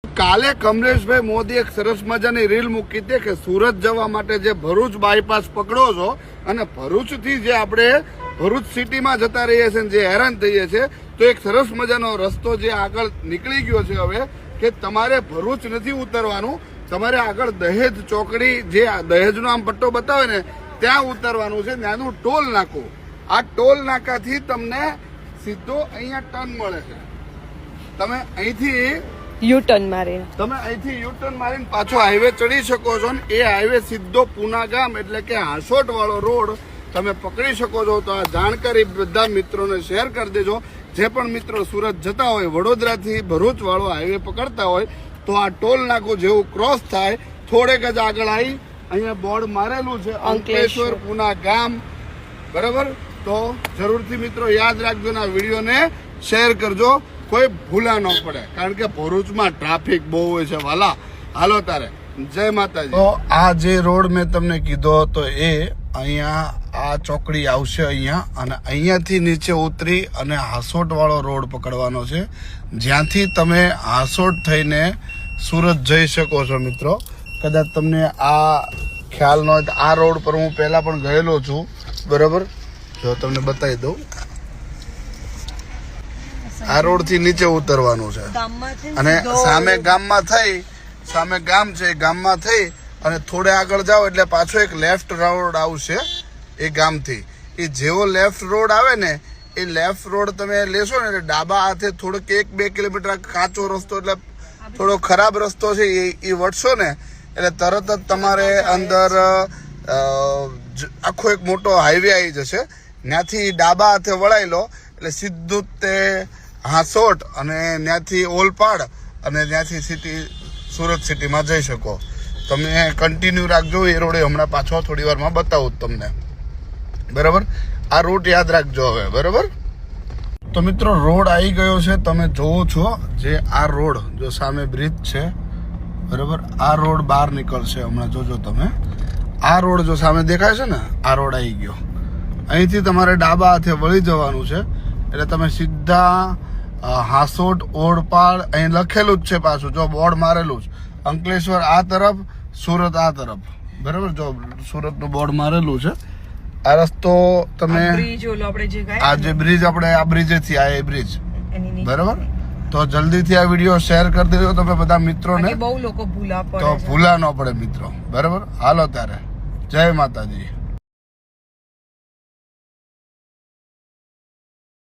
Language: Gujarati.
કાલે કમલેશભાઈ મોદી એક સરસ મજાની રીલ મૂકી હતી કે સુરત જવા માટે જે ભરૂચ બાયપાસ પકડો છો અને ભરૂચથી જે આપણે ભરૂચ સિટીમાં જતા રહીએ છીએ જે હેરાન થઈએ છીએ તો એક સરસ મજાનો રસ્તો જે આગળ નીકળી ગયો છે હવે કે તમારે ભરૂચ નથી ઉતરવાનું, તમારે આગળ દહેજ ચોકડી જે દહેજનો આમ પટ્ટો બતાવે ને ત્યાં ઉતરવાનું છે. ત્યાંનું ટોલ નાકું, આ ટોલ નાકાથી તમને સીધો અહીંયા ટર્ન મળે છે. તમે અહીંથી યુ ટર્ન મારીને પાછો હાઈવે ચડી શકો છો ને એ હાઈવે સીધો પૂના ગામ એટલે કે હાંસોટ વાળો રોડ તમે પકડી શકો છો. તો આ જાણકારી બધા મિત્રોને શેર કરી દેજો. જે પણ મિત્રો સુરત જતા હોય, વડોદરાથી ભરૂચ વાળો હાઈવે પકડતા હોય તો આ ટોલ નાકું જેવું ક્રોસ થાય થોડેક જ આગળ આવી અહીંયા બોર્ડ મારેલું છે અંકલેશ્વર પૂના ગામ, બરાબર. તો જરૂરથી મિત્રો યાદ રાખજો ને આ વિડીયોને શેર કરજો, કોઈ ભૂલા ન પડે કારણ કે ભરૂચમાં ટ્રાફિક બહુ હોય છે વાલા. હાલો તારે જય માતાજી. તો આ જે રોડ મેં તમને કીધો હતો એ અહીંયા આ ચોકડી આવશે અહીંયા અને અહીંયાથી નીચે ઉતરી અને હાંસોટ વાળો રોડ પકડવાનો છે જ્યાંથી તમે હાંસોટ થઈને સુરત જઈ શકો છો. મિત્રો કદાચ તમને આ ખ્યાલ ન હોય તો આ રોડ પર હું પહેલા પણ ગયેલો છું, બરાબર. જો તમને બતાવી દઉં, આ રોડ થી નીચે ઉતરવાનું છે અને સામે ગામમાં થઈ, સામે ગામ છે, ગામમાં થઈ અને થોડે આગળ જાઓ એટલે પાછો એક લેફ્ટ રોડ આવશે એ ગામથી. એ જેવો લેફ્ટ રોડ આવે ને એ લેફ્ટ રોડ તમે લેશો ને એટલે ડાબા હાથે થોડોક 1-2 કિલોમીટર કાચો રસ્તો એટલે થોડો ખરાબ રસ્તો છે એ વટશો ને એટલે તરત જ તમારે અંદર આખો એક મોટો હાઈવે આવી જશે. ત્યાંથી ડાબા હાથે વળાઈ લો એટલે સીધું તે હાંસોટ અને ત્યાંથી ઓલપાડ અને ત્યાંથી સિટી સુરત સિટીમાં જઈ શકો. તમે કન્ટિન્યુ રાખજો, એ રોડે હમણાં પાછો થોડી વારમાં બતાવું તમને, બરાબર. આ રૂટ યાદ રાખજો હવે, બરાબર. તો મિત્રો રોડ આવી ગયો છે, તમે જોવો છો જે આ રોડ જો સામે બ્રિજ છે, બરાબર. આ રોડ બહાર નીકળશે હમણાં, જોજો તમે. આ રોડ જો સામે દેખાય છે ને આ રોડ આવી ગયો. અહીંથી તમારે ડાબા હાથે વળી જવાનું છે એટલે તમે સીધા હાંસોટ ઓળપાડ અહીં લખેલું જ છે પાછું, જો બોર્ડ મારેલું છે અંકલેશ્વર આ તરફ, સુરત આ તરફ, બરાબર. જો સુરતનું બોર્ડ મારેલું છે. આ રસ્તો તમે આ જે બ્રિજ આપણે આ બ્રિજેથી આ એ બ્રિજ, બરાબર. તો જલ્દીથી આ વિડીયો શેર કરી દેજો તમે બધા મિત્રોને, બહુ લોકો ભૂલા પડે તો ભૂલા ન પડે મિત્રો, બરાબર. હાલો ત્યારે જય માતાજી.